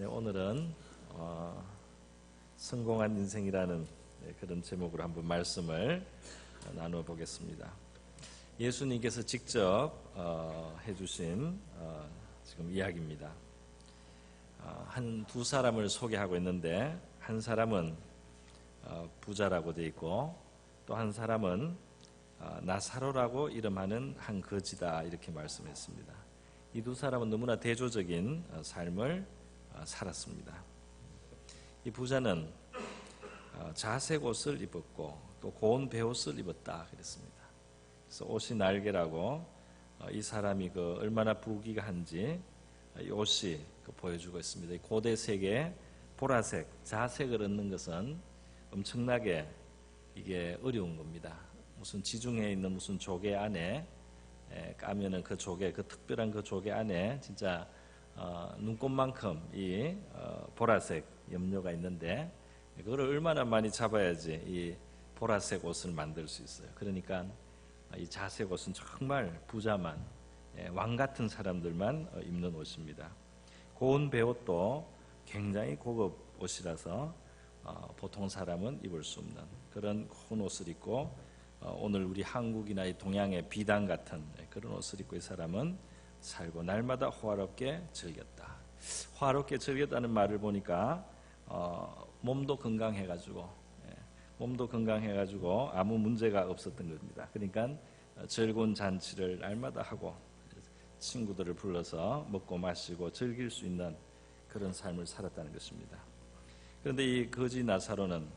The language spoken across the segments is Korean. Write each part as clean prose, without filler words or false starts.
네, 오늘은 성공한 인생이라는 그런 제목으로 한번 말씀을 나누어 보겠습니다. 예수님께서 직접 해주신 지금 이야기입니다. 두 사람을 소개하고 있는데 한 사람은 부자라고 되어 있고 또 한 사람은 나사로라고 이름하는 한 거지다 이렇게 말씀했습니다. 이 두 사람은 너무나 대조적인 삶을 살았습니다. 이 부자는 자색 옷을 입었고 또 고운 베옷을 입었다 그랬습니다. 그래서 옷이 날개라고 이 사람이 얼마나 부귀한지 이 옷이 보여주고 있습니다. 고대 세계 보라색, 자색을 얻는 것은 엄청나게 이게 어려운 겁니다. 무슨 지중해에 있는 무슨 조개 안에 까면은 그 조개, 그 특별한 그 조개 안에 진짜 눈곱만큼 이 보라색 염료가 있는데 그거를 얼마나 많이 잡아야지 이 보라색 옷을 만들 수 있어요. 그러니까 이 자색 옷은 정말 부자만 왕 같은 사람들만 입는 옷입니다. 고운 베옷도 굉장히 고급 옷이라서 보통 사람은 입을 수 없는 그런 고운 옷을 입고 오늘 우리 한국이나 이 동양의 비단 같은 그런 옷을 입고 이 사람은 살고 날마다 호화롭게 즐겼다. 호화롭게 즐겼다는 말을 보니까 몸도 건강해가지고 아무 문제가 없었던 겁니다. 그러니까 즐거운 잔치를 날마다 하고 친구들을 불러서 먹고 마시고 즐길 수 있는 그런 삶을 살았다는 것입니다. 그런데 이 거지 나사로는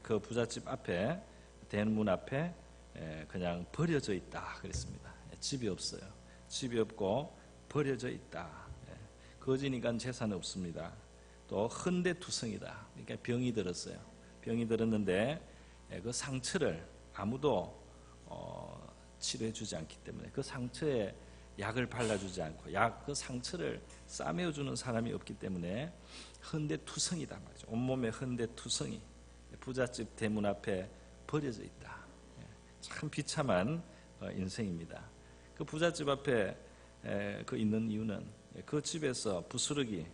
그 부잣집 앞에 대문 앞에 그냥 버려져 있다 그랬습니다. 집이 없어요. 집이 없고 버려져 있다. 거지니까 재산이 없습니다. 또 헌데투성이다. 그러니까 병이 들었어요. 병이 들었는데 그 상처를 아무도 치료해주지 않기 때문에 그 상처에 약을 발라주지 않고 그 상처를 싸매어주는 사람이 없기 때문에 헌데투성이다 말이죠. 온몸에 헌데투성이 부잣집 대문 앞에 버려져 있다. 참 비참한 인생입니다. 그 부잣집 앞에 있는 이유는 그 집에서 부스러기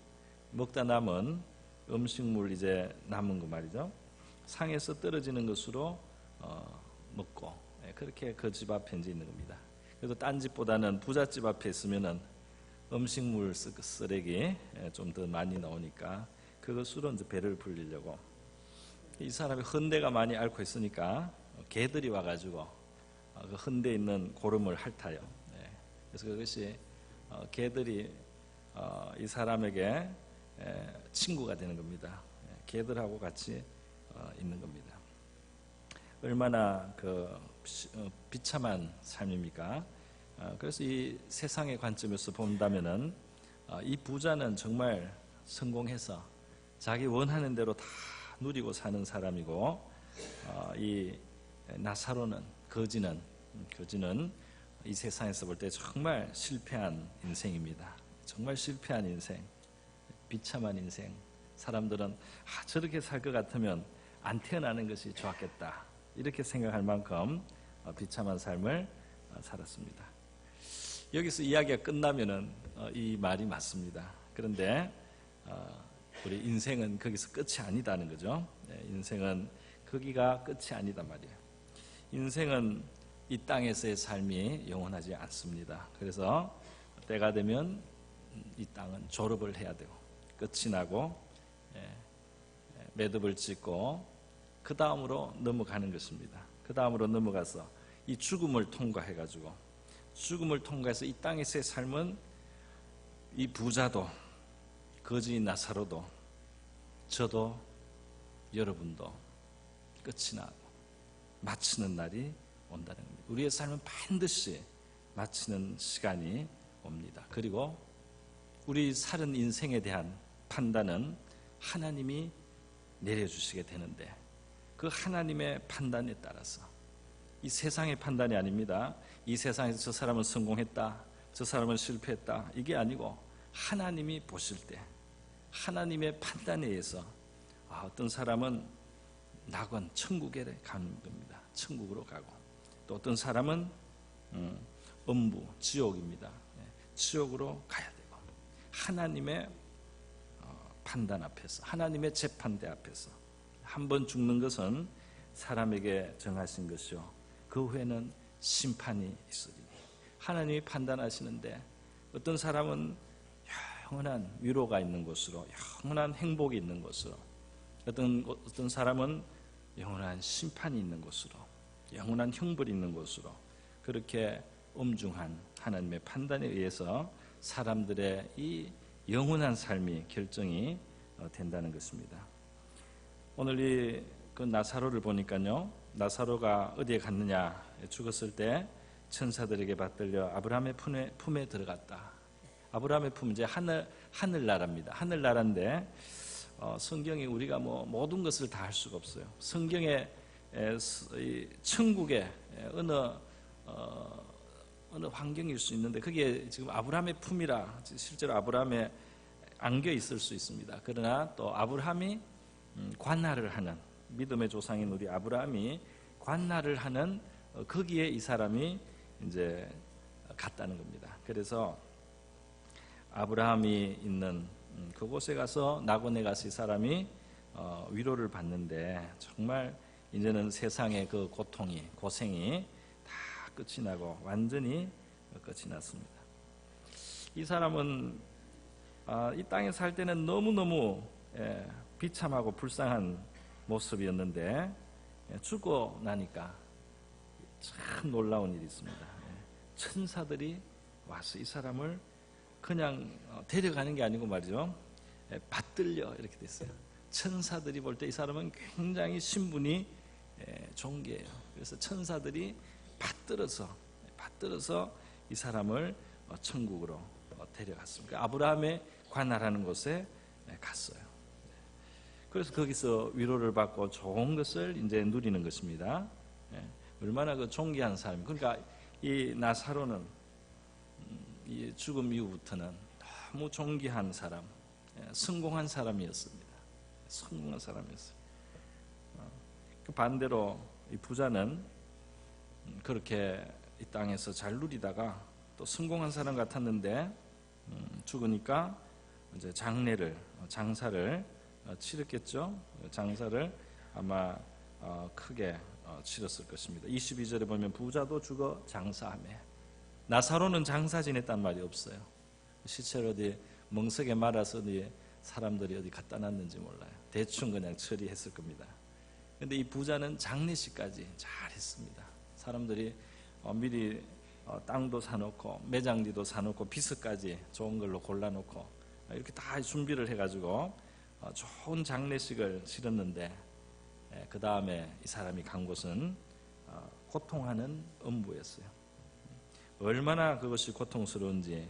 먹다 남은 음식물 이제 남은 거 말이죠. 상에서 떨어지는 것으로 먹고 그렇게 그 집 앞에 이제 있는 겁니다. 그래서 딴 집보다는 부잣집 앞에 있으면은 음식물 쓰레기 좀 더 많이 나오니까 그것으로 이제 배를 불리려고 이 사람이 헌데가 많이 앓고 있으니까 개들이 와가지고 그 헌데 있는 고름을 핥아요. 그래서 그것이 개들이 이 사람에게 친구가 되는 겁니다. 개들하고 같이 있는 겁니다. 얼마나 비참한 삶입니까? 그래서 이 세상의 관점에서 본다면은 이 부자는 정말 성공해서 자기 원하는 대로 다 누리고 사는 사람이고 이 나사로는 거지는 이 세상에서 볼 때 정말 실패한 인생입니다. 정말 실패한 인생, 비참한 인생. 사람들은 저렇게 살 것 같으면 안 태어나는 것이 좋았겠다 이렇게 생각할 만큼 비참한 삶을 살았습니다. 여기서 이야기가 끝나면은 이 말이 맞습니다. 그런데 우리 인생은 거기서 끝이 아니다는 거죠. 인생은 거기가 끝이 아니다 말이에요. 인생은 이 땅에서의 삶이 영원하지 않습니다. 그래서 때가 되면 이 땅은 졸업을 해야 되고 끝이 나고 매듭을 짓고 그 다음으로 넘어가는 것입니다. 그 다음으로 넘어가서 이 죽음을 통과해가지고 죽음을 통과해서 이 땅에서의 삶은 이 부자도 거지 나사로도 저도 여러분도 끝이 나고 마치는 날이 온다는 겁니다. 우리의 삶은 반드시 마치는 시간이 옵니다. 그리고 우리 사는 인생에 대한 판단은 하나님이 내려주시게 되는데 그 하나님의 판단에 따라서 이 세상의 판단이 아닙니다. 이 세상에서 저 사람은 성공했다, 저 사람은 실패했다 이게 아니고 하나님이 보실 때 하나님의 판단에 의해서 어떤 사람은 낙원 천국에 가는 겁니다. 천국으로 가고 또 어떤 사람은 음부 지옥입니다. 지옥으로 가야 되고 하나님의 판단 앞에서, 하나님의 재판대 앞에서 한 번 죽는 것은 사람에게 정하신 것이요 그 후에는 심판이 있으리니. 하나님이 판단하시는데 어떤 사람은 영원한 위로가 있는 곳으로, 영원한 행복이 있는 곳으로, 어떤 사람은 영원한 심판이 있는 곳으로, 영원한 형벌이 있는 곳으로, 그렇게 엄중한 하나님의 판단에 의해서 사람들의 이 영원한 삶이 결정이 된다는 것입니다. 오늘 그 나사로를 보니까요, 나사로가 어디에 갔느냐, 죽었을 때 천사들에게 받들려 아브라함의 품에 들어갔다. 아브라함의 품, 이제 하늘나라입니다. 하늘나라인데 성경이 우리가 모든 것을 다 할 수가 없어요. 성경에 천국의 어느 환경일 수 있는데 그게 지금 아브라함의 품이라 실제로 아브라함에 안겨 있을 수 있습니다. 그러나 또 아브라함이 관할을 하는, 믿음의 조상인 우리 아브라함이 관할을 하는 거기에 이 사람이 이제 갔다는 겁니다. 그래서 아브라함이 있는 그곳에 가서 낙원에 가서 이 사람이 위로를 받는데 정말 이제는 세상의 그 고생이 다 끝이 나고 완전히 끝이 났습니다. 이 사람은 이 땅에 살 때는 너무너무 비참하고 불쌍한 모습이었는데 죽고 나니까 참 놀라운 일이 있습니다. 천사들이 와서 이 사람을 그냥 데려가는 게 아니고 말이죠, 받들려 이렇게 됐어요. 천사들이 볼 때 이 사람은 굉장히 신분이 존귀해요. 그래서 천사들이 받들어서 이 사람을 천국으로 데려갔습니다. 아브라함의 관할하는 곳에 갔어요. 그래서 거기서 위로를 받고 좋은 것을 이제 누리는 것입니다. 얼마나 그 존귀한 삶. 그러니까 이 나사로는 이 죽음 이후부터는 너무 존귀한 사람, 성공한 사람이었습니다. 성공한 사람이었어요. 그 반대로 이 부자는 그렇게 이 땅에서 잘 누리다가 또 성공한 사람 같았는데 죽으니까 이제 장사를 치렀겠죠. 장사를 아마 크게 치렀을 것입니다. 22절에 보면 부자도 죽어 장사하며. 나사로는 장사 지냈단 말이 없어요. 시체를 어디 멍석에 말아서 어디 사람들이 어디 갖다 놨는지 몰라요. 대충 그냥 처리했을 겁니다. 그런데 이 부자는 장례식까지 잘 했습니다. 사람들이 미리 땅도 사놓고 매장지도 사놓고 비스까지 좋은 걸로 골라놓고 이렇게 다 준비를 해가지고 좋은 장례식을 치렀는데 그 다음에 이 사람이 간 곳은 고통하는 음부였어요. 얼마나 그것이 고통스러운지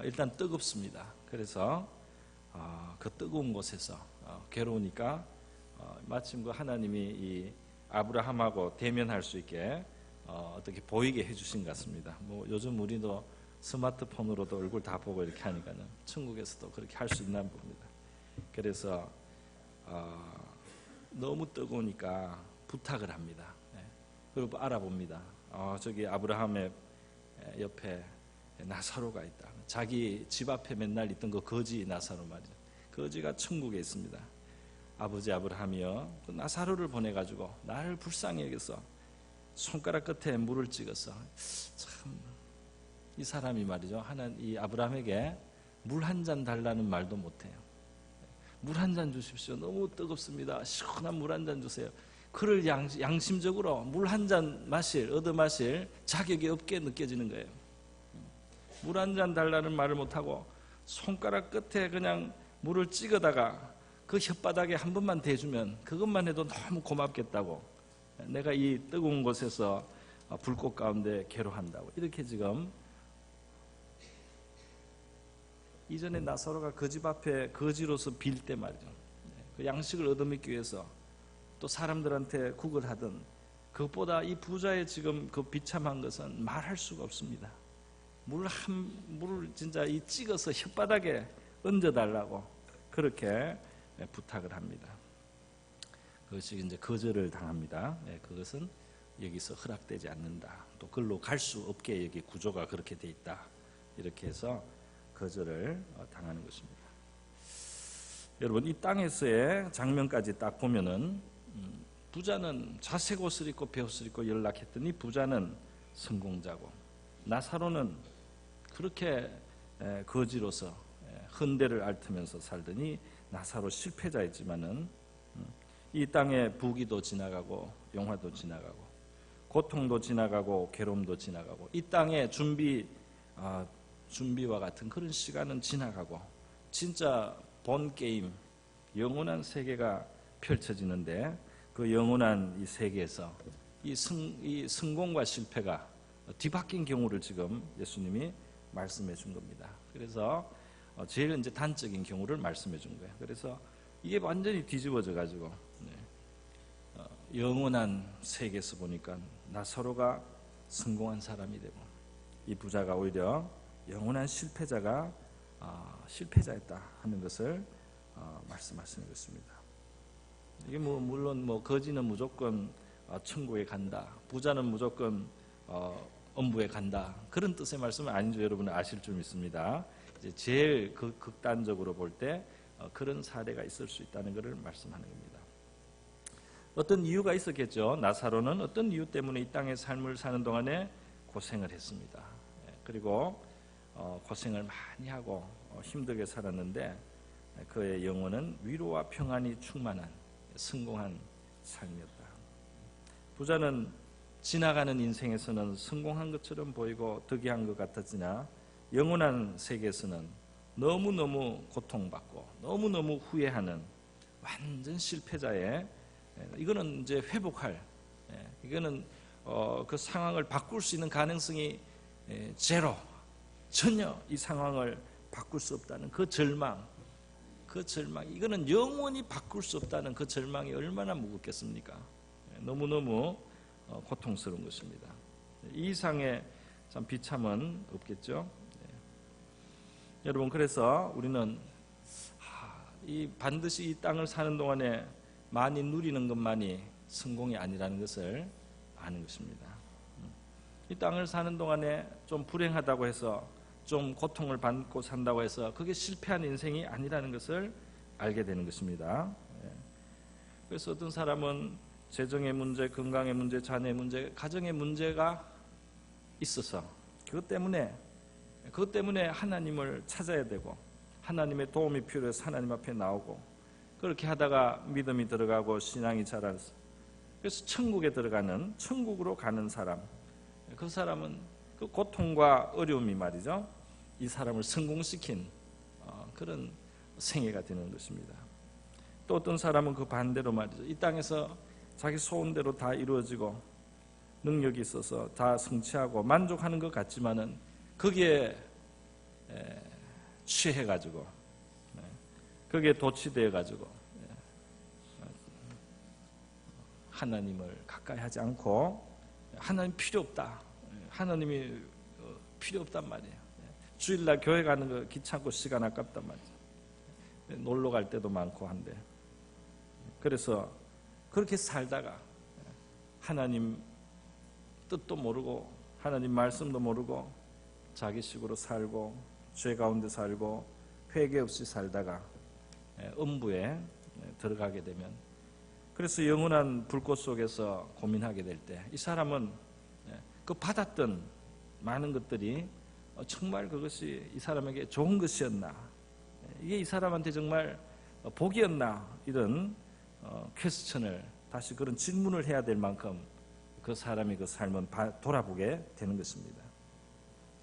일단 뜨겁습니다. 그래서 그 뜨거운 곳에서 괴로우니까 마침 그 하나님이 이 아브라함하고 대면할 수 있게 어떻게 보이게 해주신 것 같습니다. 요즘 우리도 스마트폰으로도 얼굴 다 보고 이렇게 하니까는 천국에서도 그렇게 할 수 있나 봅니다. 그래서 너무 뜨거우니까 부탁을 합니다. 그리고 알아봅니다. 저기 아브라함의 옆에 나사로가 있다. 자기 집 앞에 맨날 있던 그 거지 나사로 말이죠. 거지가 천국에 있습니다. 아버지 아브라함이여, 그 나사로를 보내가지고 나를 불쌍히 여겨서 손가락 끝에 물을 찍어서, 참 이 사람이 말이죠, 이 아브라함에게 물 한 잔 달라는 말도 못해요. 물 한 잔 주십시오. 너무 뜨겁습니다. 시원한 물 한 잔 주세요. 그를 양심적으로 물 한 잔 얻어 마실 자격이 없게 느껴지는 거예요. 물 한 잔 달라는 말을 못하고 손가락 끝에 그냥 물을 찍어다가 그 혓바닥에 한 번만 대주면 그것만 해도 너무 고맙겠다고, 내가 이 뜨거운 곳에서 불꽃 가운데 괴로한다고, 이렇게 지금 이전에 나사로가 그 집 앞에 거지로서 빌 때 말이죠, 그 양식을 얻어먹기 위해서 또 사람들한테 국을 하던 그것보다 이 부자의 지금 그 비참한 것은 말할 수가 없습니다. 물을 진짜 찍어서 혓바닥에 얹어달라고 그렇게 부탁을 합니다. 그것이 이제 거절을 당합니다. 그것은 여기서 허락되지 않는다. 또 그걸로 갈 수 없게 여기 구조가 그렇게 돼 있다. 이렇게 해서 거절을 당하는 것입니다. 여러분 이 땅에서의 장면까지 딱 보면은 부자는 자색 옷을 입고 베옷을 입고 연락했더니 부자는 성공자고, 나사로는 그렇게 거지로서 헌대를 앓으면서 살더니 나사로 실패자였지만은 이 땅에 부귀도 지나가고 영화도 지나가고 고통도 지나가고 괴로움도 지나가고 이 땅의 준비와 같은 그런 시간은 지나가고 진짜 본 게임 영원한 세계가 펼쳐지는데, 그 영원한 이 세계에서 이 성공과 실패가 뒤바뀐 경우를 지금 예수님이 말씀해 준 겁니다. 그래서 제일 이제 단적인 경우를 말씀해 준 거예요. 그래서 이게 완전히 뒤집어져 가지고 영원한 세계에서 보니까 나사로가 성공한 사람이 되고 이 부자가 오히려 영원한 실패자가 실패자였다 하는 것을 말씀하시는 것입니다. 이게 물론 거지는 무조건 천국에 간다, 부자는 무조건 엄부에 간다, 그런 뜻의 말씀은 아닌 줄 여러분은 아실 줄 믿습니다. 이제 제일 극단적으로 볼 때 그런 사례가 있을 수 있다는 것을 말씀하는 겁니다. 어떤 이유가 있었겠죠. 나사로는 어떤 이유 때문에 이 땅의 삶을 사는 동안에 고생을 했습니다. 그리고 고생을 많이 하고 힘들게 살았는데 그의 영혼은 위로와 평안이 충만한 성공한 삶이었다. 부자는 지나가는 인생에서는 성공한 것처럼 보이고 득이한 것 같았으나 영원한 세계에서는 너무너무 고통받고 너무너무 후회하는 완전 실패자의, 이거는 이제 회복할, 이거는 그 상황을 바꿀 수 있는 가능성이 제로, 전혀 이 상황을 바꿀 수 없다는 그 절망, 이거는 영원히 바꿀 수 없다는 그 절망이 얼마나 무겁겠습니까? 너무너무 고통스러운 것입니다. 이 이상의 참 비참은 없겠죠. 여러분, 그래서 우리는 반드시 이 땅을 사는 동안에 많이 누리는 것만이 성공이 아니라는 것을 아는 것입니다. 이 땅을 사는 동안에 좀 불행하다고 해서 좀 고통을 받고 산다고 해서 그게 실패한 인생이 아니라는 것을 알게 되는 것입니다. 그래서 어떤 사람은 재정의 문제, 건강의 문제, 자녀의 문제, 가정의 문제가 있어서 그것 때문에 하나님을 찾아야 되고 하나님의 도움이 필요해서 하나님 앞에 나오고, 그렇게 하다가 믿음이 들어가고 신앙이 자라서 그래서 천국으로 가는 사람, 그 사람은 그 고통과 어려움이 말이죠, 이 사람을 성공시킨 그런 생애가 되는 것입니다. 또 어떤 사람은 그 반대로 말이죠, 이 땅에서 자기 소원대로 다 이루어지고 능력이 있어서 다 성취하고 만족하는 것 같지만은 거기에 취해가지고 거기에 도취되어가지고 하나님을 가까이 하지 않고 하나님 필요 없다, 하나님이 필요 없단 말이에요. 주일날 교회 가는 거 귀찮고 시간 아깝단 말이에요. 놀러 갈 때도 많고 한데, 그래서 그렇게 살다가 하나님 뜻도 모르고 하나님 말씀도 모르고 자기식으로 살고 죄 가운데 살고 회개 없이 살다가 음부에 들어가게 되면, 그래서 영원한 불꽃 속에서 고민하게 될 때 이 사람은 그 받았던 많은 것들이 정말 그것이 이 사람에게 좋은 것이었나, 이게 이 사람한테 정말 복이었나, 이런 퀘스천을, 다시 그런 질문을 해야 될 만큼 그 사람이 그 삶은 돌아보게 되는 것입니다.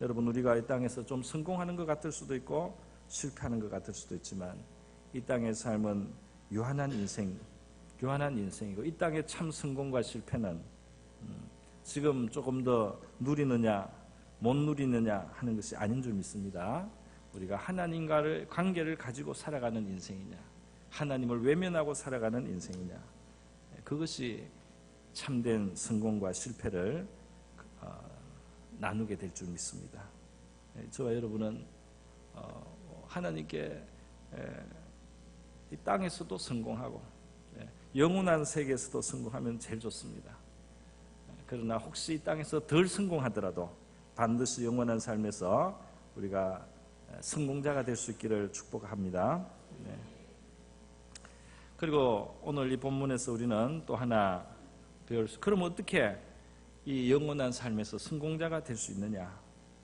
여러분, 우리가 이 땅에서 좀 성공하는 것 같을 수도 있고 실패하는 것 같을 수도 있지만 이 땅의 삶은 유한한 인생이고 이 땅의 참 성공과 실패는 지금 조금 더 누리느냐 못 누리느냐 하는 것이 아닌 줄 믿습니다. 우리가 하나님과의 관계를 가지고 살아가는 인생이냐, 하나님을 외면하고 살아가는 인생이냐, 그것이 참된 성공과 실패를 나누게 될 줄 믿습니다. 저와 여러분은 하나님께 이 땅에서도 성공하고 영원한 세계에서도 성공하면 제일 좋습니다. 그러나 혹시 이 땅에서 덜 성공하더라도 반드시 영원한 삶에서 우리가 성공자가 될 수 있기를 축복합니다. 그리고 오늘 이 본문에서 우리는 또 하나 그럼 어떻게 이 영원한 삶에서 성공자가 될 수 있느냐?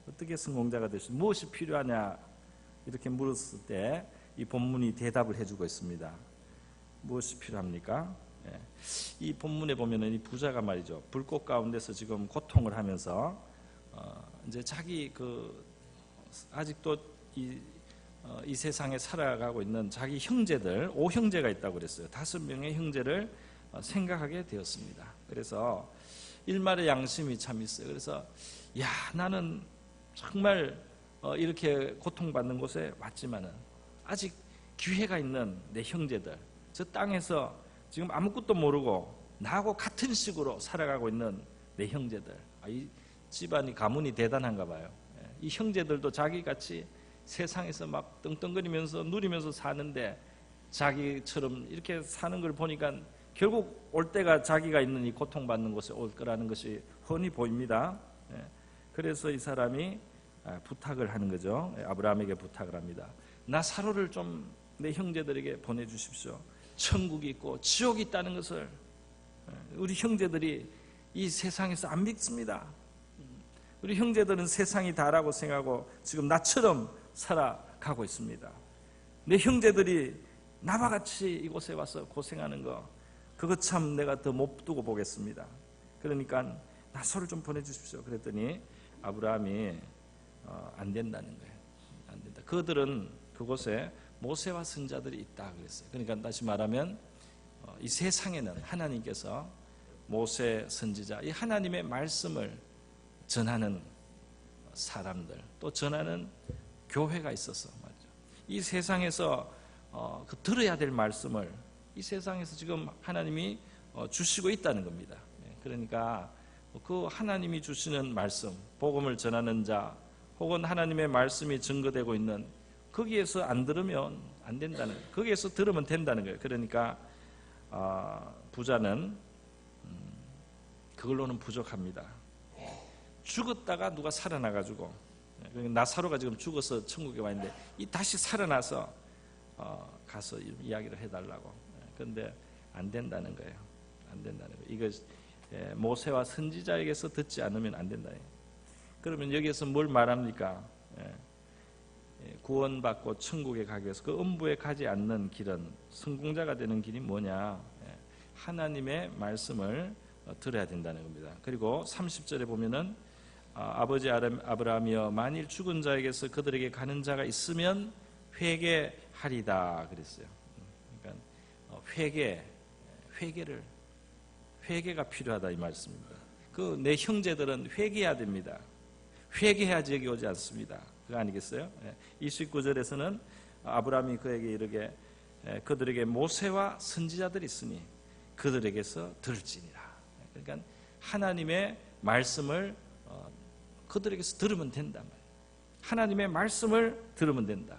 어떻게 성공자가 될 수, 무엇이 필요하냐? 이렇게 물었을 때 이 본문이 대답을 해주고 있습니다. 무엇이 필요합니까? 이 본문에 보면은 이 부자가 말이죠, 불꽃 가운데서 지금 고통을 하면서 이제 자기 아직도 이 세상에 살아가고 있는 자기 형제들 5형제가 있다고 그랬어요. 5명의 형제를 생각하게 되었습니다. 그래서 일말의 양심이 참 있어요. 그래서 나는 정말 이렇게 고통받는 곳에 왔지만은 아직 기회가 있는 내 형제들, 저 땅에서 지금 아무것도 모르고 나하고 같은 식으로 살아가고 있는 내 형제들, 이 집안이 가문이 대단한가 봐요. 이 형제들도 자기같이 세상에서 막 떵떵거리면서 누리면서 사는데 자기처럼 이렇게 사는 걸 보니까 결국 올 때가 자기가 있는 이 고통받는 곳에 올 거라는 것이 훤히 보입니다. 그래서 이 사람이 부탁을 하는 거죠. 아브라함에게 부탁을 합니다. 나사로를 좀 내 형제들에게 보내주십시오. 천국이 있고 지옥이 있다는 것을 우리 형제들이 이 세상에서 안 믿습니다. 우리 형제들은 세상이 다라고 생각하고 지금 나처럼 살아가고 있습니다. 내 형제들이 나와 같이 이곳에 와서 고생하는 거, 그거 참 내가 더 못 두고 보겠습니다. 그러니까 나사로를 좀 보내주십시오. 그랬더니 아브라함이 안 된다는 거예요. 안 된다. 그들은 그곳에 모세와 선자들이 있다 그랬어요. 그러니까 다시 말하면 이 세상에는 하나님께서 모세 선지자, 이 하나님의 말씀을 전하는 사람들, 또 전하는 교회가 있어서 말이죠. 이 세상에서 들어야 될 말씀을 이 세상에서 지금 하나님이 주시고 있다는 겁니다. 그러니까 그 하나님이 주시는 말씀, 복음을 전하는 자, 혹은 하나님의 말씀이 증거되고 있는 거기에서 안 들으면 안 된다는 거예요. 거기에서 들으면 된다는 거예요. 그러니까 부자는 그걸로는 부족합니다. 죽었다가 누가 살아나가지고, 나사로가 지금 죽어서 천국에 와 있는데 다시 살아나서 가서 이야기를 해달라고. 그런데 안 된다는 거예요. 안 된다는 거예요. 이거 모세와 선지자에게서 듣지 않으면 안 된다. 그러면 여기에서 뭘 말합니까? 구원받고 천국에 가기 위해서 그 음부에 가지 않는 길은, 성공자가 되는 길이 뭐냐? 하나님의 말씀을 들어야 된다는 겁니다. 그리고 30절에 보면은 아버지 아브라함이여, 만일 죽은 자에게서 그들에게 가는 자가 있으면 회개하리다 그랬어요. 그러니까 회개가 필요하다 이 말씀입니다. 그 내 형제들은 회개해야 됩니다. 회개해야지 여기 오지 않습니다. 그거 아니겠어요? 29절에서는 아브라함이 그에게 이르게 그들에게 모세와 선지자들이 있으니 그들에게서 들을지니라. 그러니까 하나님의 말씀을 그들에게서 들으면 된다. 하나님의 말씀을 들으면 된다.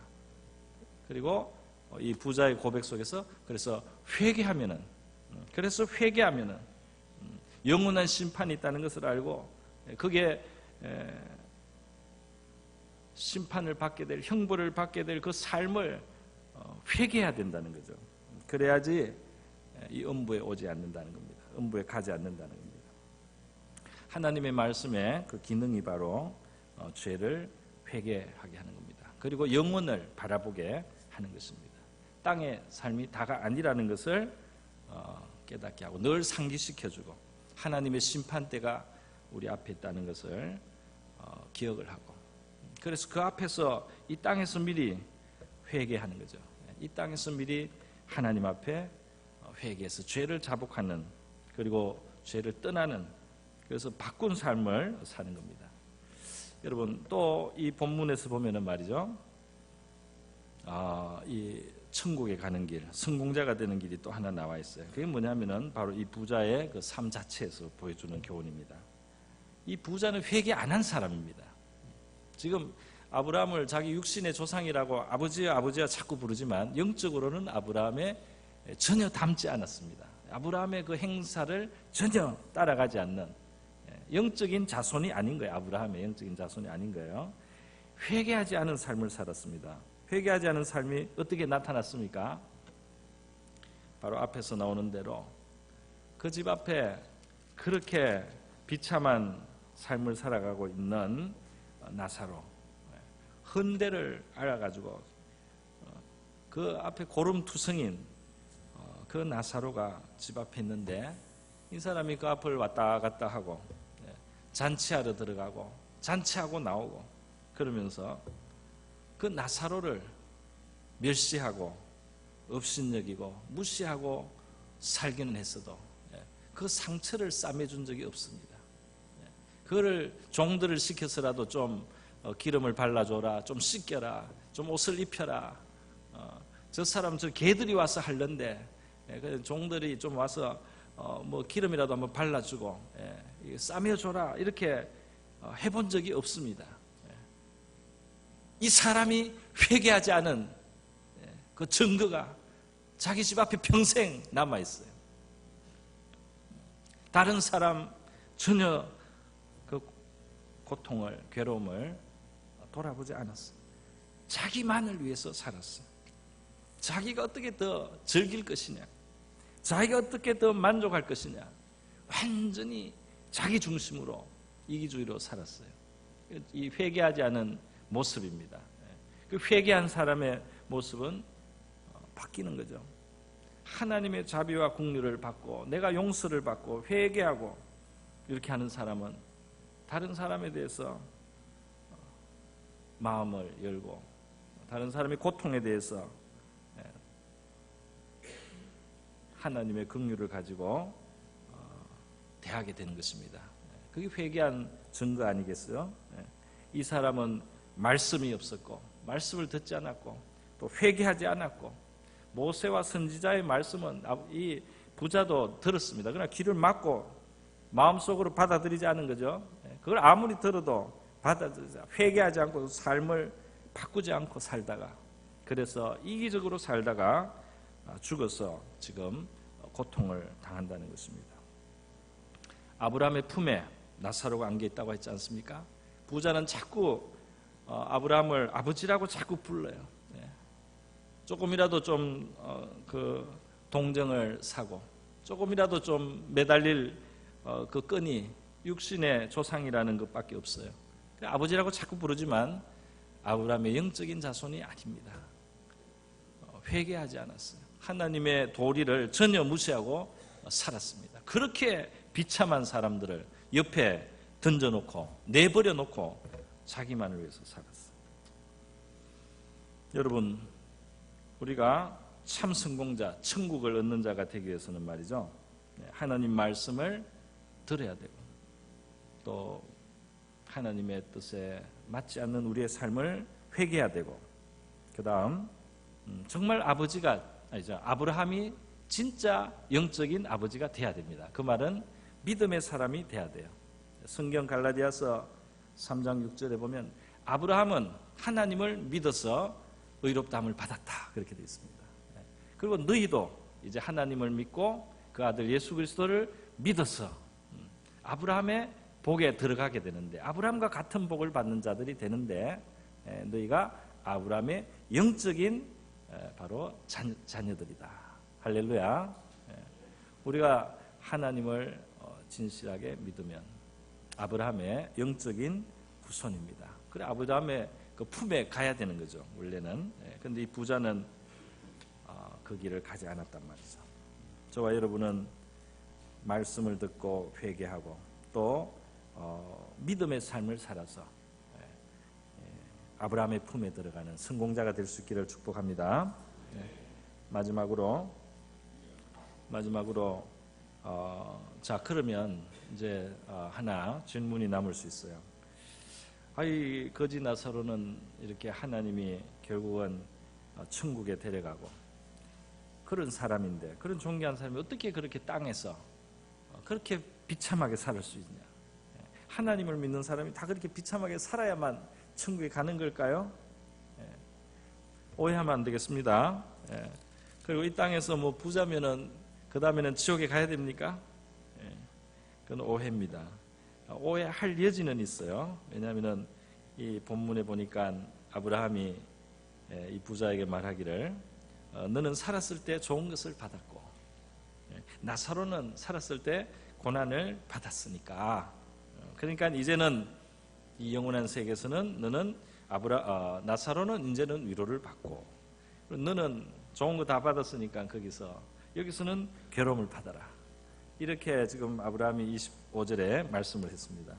그리고 이 부자의 고백 속에서 그래서 회개하면은 영원한 심판이 있다는 것을 알고 그게 심판을 받게 될, 형벌을 받게 될 그 삶을 회개해야 된다는 거죠. 그래야지 이 음부에 오지 않는다는 겁니다. 음부에 가지 않는다는 겁니다. 하나님의 말씀의 그 기능이 바로 죄를 회개하게 하는 겁니다. 그리고 영혼을 바라보게 하는 것입니다. 땅의 삶이 다가 아니라는 것을 깨닫게 하고 늘 상기시켜주고 하나님의 심판대가 우리 앞에 있다는 것을 기억을 하고, 그래서 그 앞에서 이 땅에서 미리 회개하는 거죠. 이 땅에서 미리 하나님 앞에 회개해서 죄를 자복하는, 그리고 죄를 떠나는, 그래서 바꾼 삶을 사는 겁니다. 여러분, 또 이 본문에서 보면은 말이죠, 이 천국에 가는 길, 성공자가 되는 길이 또 하나 나와 있어요. 그게 뭐냐면은 바로 이 부자의 그 삶 자체에서 보여주는 교훈입니다. 이 부자는 회개 안 한 사람입니다. 지금 아브라함을 자기 육신의 조상이라고 아버지야 자꾸 부르지만 영적으로는 아브라함에 전혀 닮지 않았습니다. 아브라함의 그 행사를 전혀 따라가지 않는 영적인 자손이 아닌 거예요. 아브라함의 영적인 자손이 아닌 거예요. 회개하지 않은 삶을 살았습니다. 회개하지 않은 삶이 어떻게 나타났습니까? 바로 앞에서 나오는 대로 그 집 앞에 그렇게 비참한 삶을 살아가고 있는 나사로, 헌데를 알아가지고 그 앞에 고름투성인 그 나사로가 집 앞에 있는데, 이 사람이 그 앞을 왔다 갔다 하고 잔치하러 들어가고 잔치하고 나오고 그러면서 그 나사로를 멸시하고 업신여기고 무시하고 살기는 했어도 그 상처를 싸매준 적이 없습니다. 그거를 종들을 시켜서라도 좀 기름을 발라줘라, 좀 씻겨라, 좀 옷을 입혀라, 저 사람 저 개들이 와서 할런데 종들이 좀 와서 뭐 기름이라도 한번 발라주고 싸매줘라, 이렇게 해본 적이 없습니다. 이 사람이 회개하지 않은 그 증거가 자기 집 앞에 평생 남아있어요. 다른 사람 전혀 그 고통을, 괴로움을 돌아보지 않았어요. 자기만을 위해서 살았어요. 자기가 어떻게 더 즐길 것이냐, 자기가 어떻게 더 만족할 것이냐, 완전히 자기 중심으로, 이기주의로 살았어요. 이 회개하지 않은 모습입니다. 그 회개한 사람의 모습은 바뀌는 거죠. 하나님의 자비와 긍휼을 받고 내가 용서를 받고 회개하고 이렇게 하는 사람은 다른 사람에 대해서 마음을 열고 다른 사람의 고통에 대해서 하나님의 긍휼을 가지고 대하게 되는 것입니다. 그게 회개한 증거 아니겠어요? 이 사람은 말씀이 없었고 말씀을 듣지 않았고 또 회개하지 않았고, 모세와 선지자의 말씀은 이 부자도 들었습니다. 그러나 귀를 막고 마음속으로 받아들이지 않은 거죠. 그걸 아무리 들어도 받아들이지, 회개하지 않고 삶을 바꾸지 않고 살다가, 그래서 이기적으로 살다가 죽어서 지금 고통을 당한다는 것입니다. 아브라함의 품에 나사로가 안겨 있다고 했지 않습니까? 부자는 자꾸 아브라함을 아버지라고 자꾸 불러요. 조금이라도 좀 그 동정을 사고 조금이라도 좀 매달릴 그 끈이 육신의 조상이라는 것밖에 없어요. 아버지라고 자꾸 부르지만 아브라함의 영적인 자손이 아닙니다. 회개하지 않았어요. 하나님의 도리를 전혀 무시하고 살았습니다. 그렇게 비참한 사람들을 옆에 던져놓고 내버려 놓고 자기만을 위해서 살았어요. 여러분, 우리가 참 성공자, 천국을 얻는 자가 되기 위해서는 말이죠, 하나님 말씀을 들어야 되고 또 하나님의 뜻에 맞지 않는 우리의 삶을 회개해야 되고, 그 다음 정말 아버지가 아니죠, 아브라함이 진짜 영적인 아버지가 돼야 됩니다. 그 말은 믿음의 사람이 돼야 돼요. 성경 갈라디아서 3장 6절에 보면 아브라함은 하나님을 믿어서 의롭다함을 받았다, 그렇게 되어 있습니다. 그리고 너희도 이제 하나님을 믿고 그 아들 예수 그리스도를 믿어서 아브라함의 복에 들어가게 되는데, 아브라함과 같은 복을 받는 자들이 되는데, 너희가 아브라함의 영적인 바로 자녀들이다. 할렐루야. 우리가 하나님을 진실하게 믿으면 아브라함의 영적인 후손입니다. 그래 아브라함의 그 품에 가야 되는 거죠, 원래는. 그런데 이 부자는 그 길을 가지 않았단 말이죠. 저와 여러분은 말씀을 듣고 회개하고 또 믿음의 삶을 살아서 아브라함의 품에 들어가는 성공자가 될 수 있기를 축복합니다. 마지막으로 자, 그러면 이제 하나 질문이 남을 수 있어요. 이 거지 나사로는 이렇게 하나님이 결국은 천국에 데려가고 그런 사람인데, 그런 존귀한 사람이 어떻게 그렇게 땅에서 그렇게 비참하게 살 수 있냐? 하나님을 믿는 사람이 다 그렇게 비참하게 살아야만 천국에 가는 걸까요? 오해하면 안 되겠습니다. 그리고 이 땅에서 뭐 부자면은 그 다음에는 지옥에 가야 됩니까? 그건 오해입니다. 오해할 여지는 있어요. 왜냐하면 이 본문에 보니까 아브라함이 이 부자에게 말하기를 너는 살았을 때 좋은 것을 받았고 나사로는 살았을 때 고난을 받았으니까, 그러니까 이제는 이 영원한 세계에서는 너는 나사로는 이제는 위로를 받고, 너는 좋은 거 다 받았으니까 거기서, 여기서는 괴로움을 받아라. 이렇게 지금 아브라함이 25절에 말씀을 했습니다.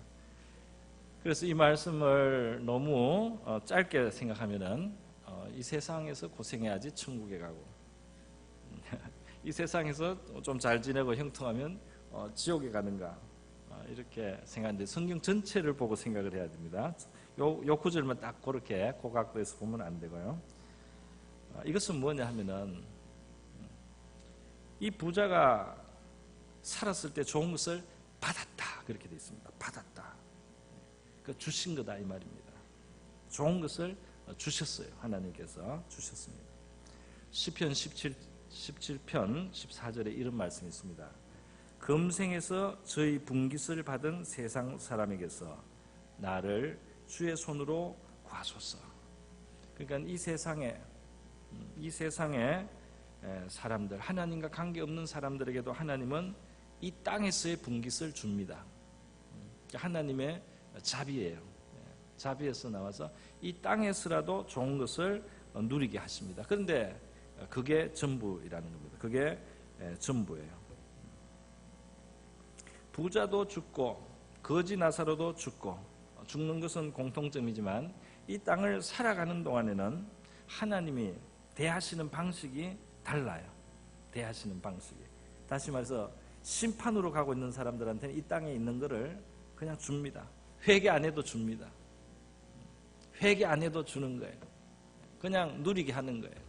그래서 이 말씀을 너무 짧게 생각하면은 이 세상에서 고생해야지 천국에 가고, 이 세상에서 좀 잘 지내고 형통하면 지옥에 가는가, 이렇게 생각하는데, 성경 전체를 보고 생각을 해야 됩니다. 요 구절만 딱 그렇게 고각도해서 보면 안 되고요. 이것은 뭐냐 하면은, 이 부자가 살았을 때 좋은 것을 받았다, 그렇게 되어 있습니다. 받았다, 그 주신 거다 이 말입니다. 좋은 것을 주셨어요. 하나님께서 주셨습니다. 시편 17편 14절에 이런 말씀이 있습니다. 금생에서 저희 분깃을 받은 세상 사람에게서 나를 주의 손으로 구하소서. 그러니까 이 세상에 사람들, 하나님과 관계없는 사람들에게도 하나님은 이 땅에서의 분깃을 줍니다. 하나님의 자비예요. 자비에서 나와서 이 땅에서라도 좋은 것을 누리게 하십니다. 그런데 그게 전부이라는 겁니다. 그게 전부예요. 부자도 죽고 거지 나사로도 죽고, 죽는 것은 공통점이지만 이 땅을 살아가는 동안에는 하나님이 대하시는 방식이 달라요. 대하시는 방식이. 다시 말해서 심판으로 가고 있는 사람들한테는 이 땅에 있는 거를 그냥 줍니다. 회개 안 해도 줍니다. 회개 안 해도 주는 거예요. 그냥 누리게 하는 거예요.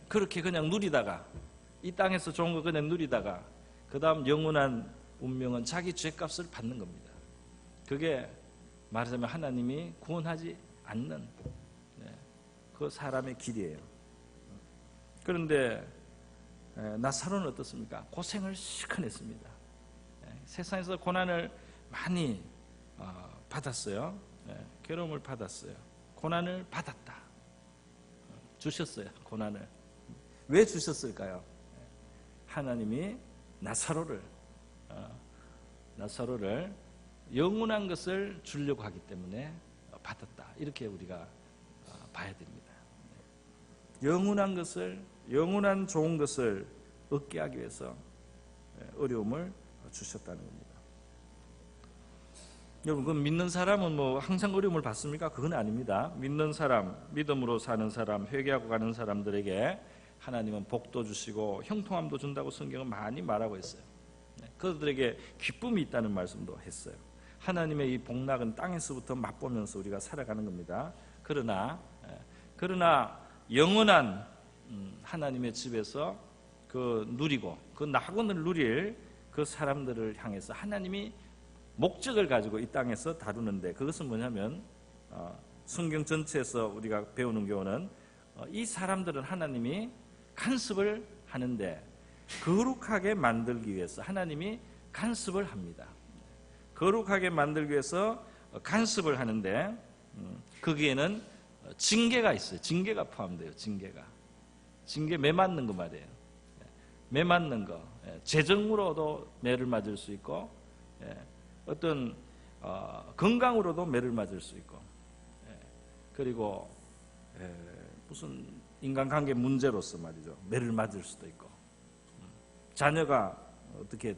그렇게 그냥 누리다가, 이 땅에서 좋은 거 그냥 누리다가 그 다음 영원한 운명은 자기 죄값을 받는 겁니다. 그게 말하자면 하나님이 구원하지 않는 그 사람의 길이에요. 그런데 나사로는 어떻습니까? 고생을 실컷 했습니다. 세상에서 고난을 많이 받았어요. 괴로움을 받았어요. 고난을 받았다. 주셨어요. 고난을. 왜 주셨을까요? 하나님이 나사로를 영원한 것을 주려고 하기 때문에 받았다. 이렇게 우리가 봐야 됩니다. 영원한 것을, 영원한 좋은 것을 얻게 하기 위해서 어려움을 주셨다는 겁니다. 여러분, 그 믿는 사람은 뭐 항상 어려움을 받습니까? 그건 아닙니다. 믿는 사람, 믿음으로 사는 사람, 회개하고 가는 사람들에게 하나님은 복도 주시고 형통함도 준다고 성경은 많이 말하고 있어요. 그들에게 기쁨이 있다는 말씀도 했어요. 하나님의 이 복락은 땅에서부터 맛보면서 우리가 살아가는 겁니다. 그러나 영원한 하나님의 집에서 그 누리고 그 낙원을 누릴 그 사람들을 향해서 하나님이 목적을 가지고 이 땅에서 다루는데, 그것은 뭐냐면 성경 전체에서 우리가 배우는 교훈은 이 사람들은 하나님이 간섭을 하는데 거룩하게 만들기 위해서 하나님이 간섭을 합니다. 거룩하게 만들기 위해서 간섭을 하는데 거기에는 징계가 있어요. 징계가 포함돼요. 징계 매 맞는 거 말이에요. 매 맞는 거. 재정으로도 매를 맞을 수 있고, 어떤 건강으로도 매를 맞을 수 있고, 그리고 무슨 인간관계 문제로서 말이죠, 매를 맞을 수도 있고, 자녀가 어떻게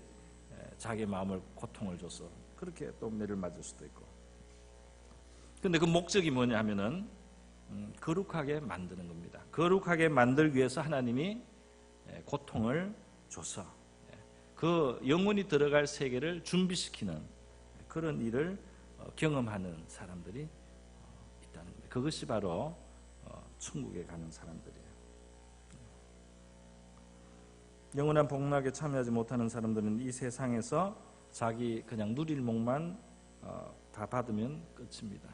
자기 마음을 고통을 줘서 그렇게 또 매를 맞을 수도 있고. 근데 그 목적이 뭐냐 하면은 거룩하게 만드는 겁니다. 거룩하게 만들기 위해서 하나님이 고통을 줘서 그 영혼이 들어갈 세계를 준비시키는 그런 일을 경험하는 사람들이 있다는 겁니다. 그것이 바로 천국에 가는 사람들이에요. 영원한 복락에 참여하지 못하는 사람들은 이 세상에서 자기 그냥 누릴 목만 다 받으면 끝입니다.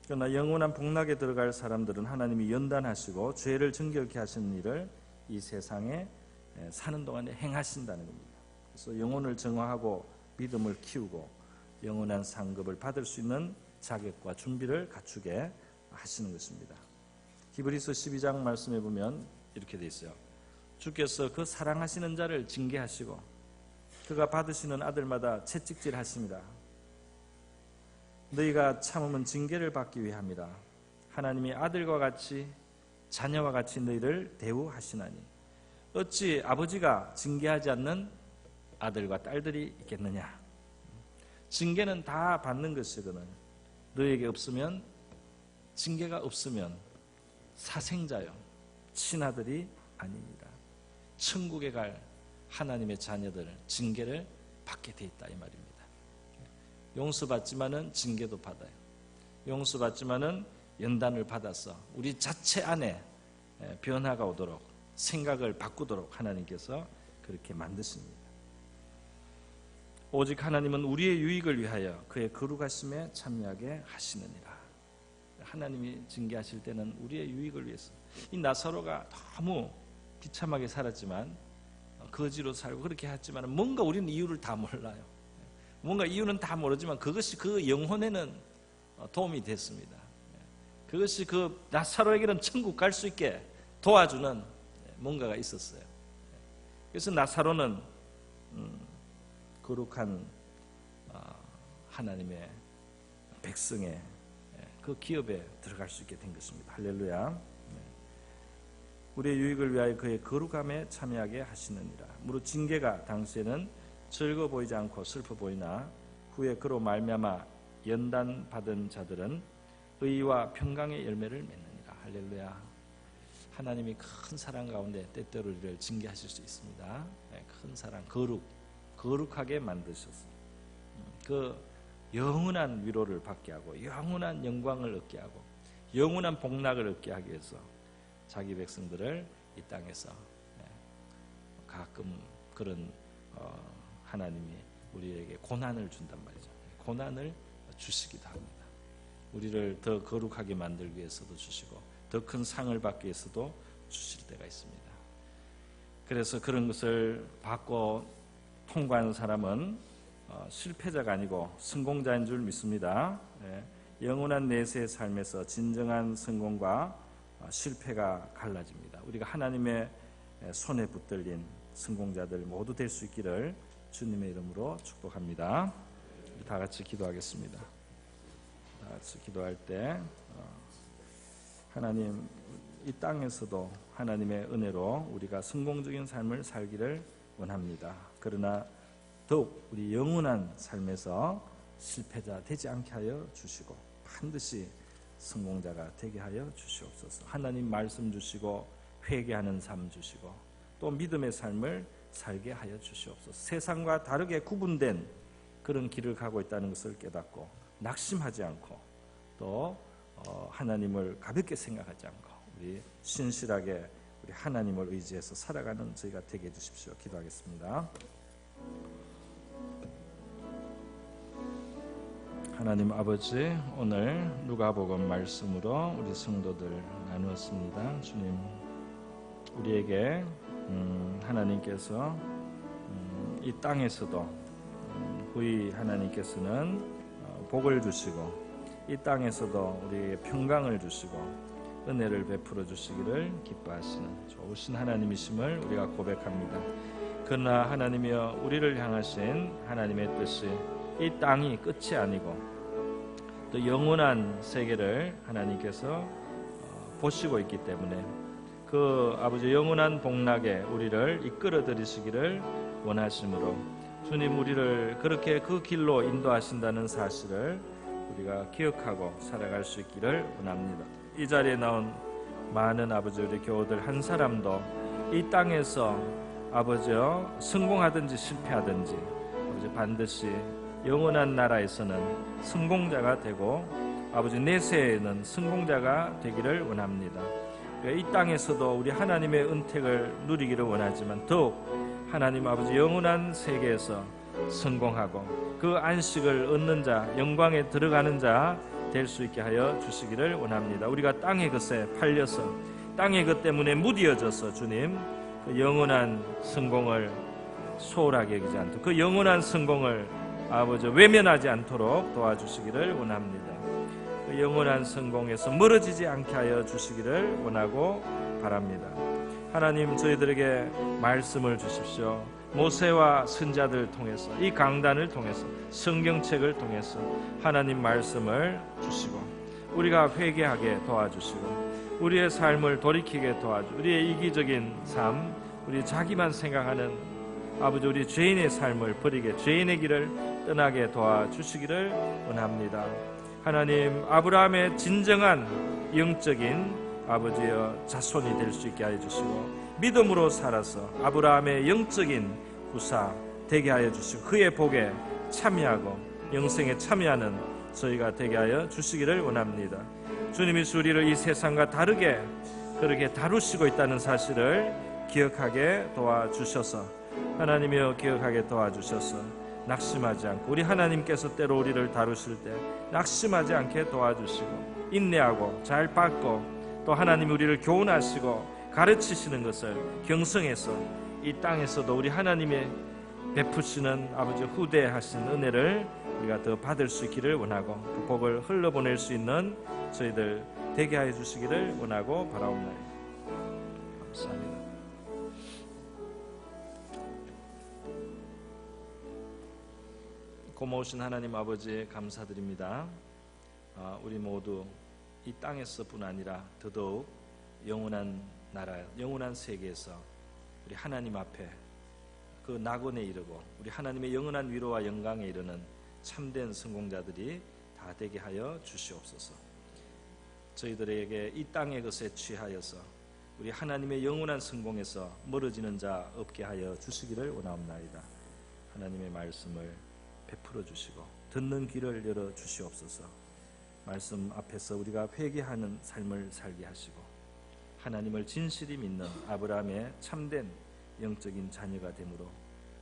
그러나 영원한 복락에 들어갈 사람들은 하나님이 연단하시고 죄를 정결케 하시는 일을 이 세상에 사는 동안에 행하신다는 겁니다. 그래서 영혼을 정화하고 믿음을 키우고 영원한 상급을 받을 수 있는 자격과 준비를 갖추게 하시는 것입니다. 히브리서 12장 말씀에 보면 이렇게 돼 있어요. 주께서 그 사랑하시는 자를 징계하시고 그가 받으시는 아들마다 채찍질하십니다. 너희가 참으면 징계를 받기 위함이라. 하나님이 아들과 같이 자녀와 같이 너희를 대우하시나니 어찌 아버지가 징계하지 않는 아들과 딸들이 있겠느냐. 징계는 다 받는 것이거든. 너희에게 없으면, 징계가 없으면 사생자요 친아들이 아닙니다. 천국에 갈 하나님의 자녀들 징계를 받게 돼 있다 이 말입니다. 용서받지만은 징계도 받아요. 용서받지만은 연단을 받아서 우리 자체 안에 변화가 오도록, 생각을 바꾸도록 하나님께서 그렇게 만드십니다. 오직 하나님은 우리의 유익을 위하여 그의 거룩하심에 참여하게 하시느니라. 하나님이 징계하실 때는 우리의 유익을 위해서. 이 나사로가 너무 비참하게 살았지만, 거지로 살고 그렇게 했지만 뭔가 우리는 이유를 다 몰라요. 뭔가 이유는 다 모르지만 그것이 그 영혼에는 도움이 됐습니다. 그것이 그 나사로에게는 천국 갈 수 있게 도와주는 뭔가가 있었어요. 그래서 나사로는 거룩한 하나님의 백성의 그 기업에 들어갈 수 있게 된 것입니다. 할렐루야. 우리의 유익을 위하여 그의 거룩함에 참여하게 하시느니라. 무릇 징계가 당시에는 즐거워 보이지 않고 슬퍼 보이나 후에 그로 말미암아 연단 받은 자들은 의와 평강의 열매를 맺느니라. 할렐루야. 하나님이 큰 사랑 가운데 때때로 우리를 징계하실 수 있습니다. 큰 사랑, 거룩하게 만드셔서 그 영원한 위로를 받게 하고 영원한 영광을 얻게 하고 영원한 복락을 얻게 하기 위해서 자기 백성들을 이 땅에서 가끔 그런 하나님이 우리에게 고난을 준단 말이죠. 고난을 주시기도 합니다. 우리를 더 거룩하게 만들기 위해서도 주시고 더 큰 상을 받기 위해서도 주실 때가 있습니다. 그래서 그런 것을 받고 통과하는 사람은 실패자가 아니고 성공자인 줄 믿습니다. 영원한 내세의 삶에서 진정한 성공과 실패가 갈라집니다. 우리가 하나님의 손에 붙들린 성공자들 모두 될 수 있기를 주님의 이름으로 축복합니다. 우리 다 같이 기도하겠습니다. 다 같이 기도할 때 하나님, 이 땅에서도 하나님의 은혜로 우리가 성공적인 삶을 살기를 원합니다. 그러나 더욱 우리 영원한 삶에서 실패자 되지 않게 하여 주시고 반드시 성공자가 되게 하여 주시옵소서. 하나님 말씀 주시고 회개하는 삶 주시고 또 믿음의 삶을 살게 하여 주시옵소서. 세상과 다르게 구분된 그런 길을 가고 있다는 것을 깨닫고 낙심하지 않고 또 하나님을 가볍게 생각하지 않고 우리 신실하게 우리 하나님을 의지해서 살아가는 저희가 되게 해주십시오. 기도하겠습니다. 하나님 아버지, 오늘 누가복음 말씀으로 우리 성도들 나누었습니다. 주님, 우리에게 하나님께서 이 땅에서도 후히 하나님께서는 복을 주시고 이 땅에서도 우리에게 평강을 주시고 은혜를 베풀어 주시기를 기뻐하시는 좋으신 하나님이심을 우리가 고백합니다. 그러나 하나님이여, 우리를 향하신 하나님의 뜻이 이 땅이 끝이 아니고 또 영원한 세계를 하나님께서 보시고 있기 때문에 그 아버지 영원한 복락에 우리를 이끌어 들이시기를 원하심으로 주님, 우리를 그렇게 그 길로 인도하신다는 사실을 우리가 기억하고 살아갈 수 있기를 원합니다. 이 자리에 나온 많은 아버지 우리 교우들 한 사람도 이 땅에서 아버지여 성공하든지 실패하든지 아버지 반드시 영원한 나라에서는 성공자가 되고 아버지 내세에는 성공자가 되기를 원합니다. 이 땅에서도 우리 하나님의 은택을 누리기를 원하지만 더욱 하나님 아버지 영원한 세계에서 성공하고 그 안식을 얻는 자, 영광에 들어가는 자 될 수 있게 하여 주시기를 원합니다. 우리가 땅의 것에 팔려서 땅의 것 때문에 무디어져서 주님, 그 영원한 성공을 소홀하게 여기지 않도록 그 영원한 성공을 아버지 외면하지 않도록 도와주시기를 원합니다. 그 영원한 성공에서 멀어지지 않게 하여 주시기를 원하고 바랍니다. 하나님, 저희들에게 말씀을 주십시오. 모세와 선자들을 통해서, 이 강단을 통해서, 성경책을 통해서 하나님 말씀을 주시고 우리가 회개하게 도와주시고 우리의 삶을 돌이키게 도와주시고 우리의 이기적인 삶, 우리 자기만 생각하는 아버지, 우리 죄인의 삶을 버리게, 죄인의 길을 떠나게 도와주시기를 원합니다. 하나님, 아브라함의 진정한 영적인 아버지여 자손이 될 수 있게 하여 주시고 믿음으로 살아서 아브라함의 영적인 후사 되게 하여 주시고 그의 복에 참여하고 영생에 참여하는 저희가 되게 하여 주시기를 원합니다. 주님이 우리를 이 세상과 다르게 그렇게 다루시고 있다는 사실을 기억하게 도와주셔서, 하나님이여 기억하게 도와주셔서 낙심하지 않고, 우리 하나님께서 때로 우리를 다루실 때 낙심하지 않게 도와주시고 인내하고 잘 받고, 또 하나님이 우리를 교훈하시고 가르치시는 것을 경성해서 이 땅에서도 우리 하나님의 베푸시는 아버지 후대하신 은혜를 우리가 더 받을 수 있기를 원하고 그 복을 흘러보낼 수 있는 저희들 되게 하여 주시기를 원하고 바라옵나이다. 감사합니다. 고마우신 하나님 아버지 감사드립니다. 우리 모두 이 땅에서뿐 아니라 더더욱 영원한 나라, 영원한 세계에서 우리 하나님 앞에 그 낙원에 이르고 우리 하나님의 영원한 위로와 영광에 이르는 참된 성공자들이 다 되게 하여 주시옵소서. 저희들에게 이 땅의 것에 취하여서 우리 하나님의 영원한 성공에서 멀어지는 자 없게 하여 주시기를 원하옵나이다. 하나님의 말씀을 베풀어 주시고 듣는 귀를 열어 주시옵소서. 말씀 앞에서 우리가 회개하는 삶을 살게 하시고 하나님을 진실히 믿는 아브라함의 참된 영적인 자녀가 되므로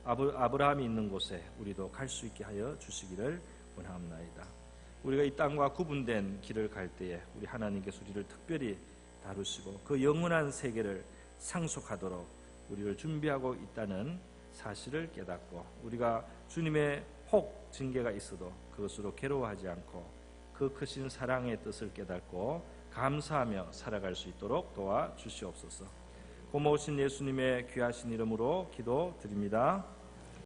아브라함이 있는 곳에 우리도 갈 수 있게 하여 주시기를 원하옵나이다. 우리가 이 땅과 구분된 길을 갈 때에 우리 하나님께서 우리를 특별히 다루시고 그 영원한 세계를 상속하도록 우리를 준비하고 있다는 사실을 깨닫고 우리가 주님의 혹 징계가 있어도 그것으로 괴로워하지 않고 그 크신 사랑의 뜻을 깨닫고 감사하며 살아갈 수 있도록 도와주시옵소서. 고마우신 예수님의 귀하신 이름으로 기도드립니다.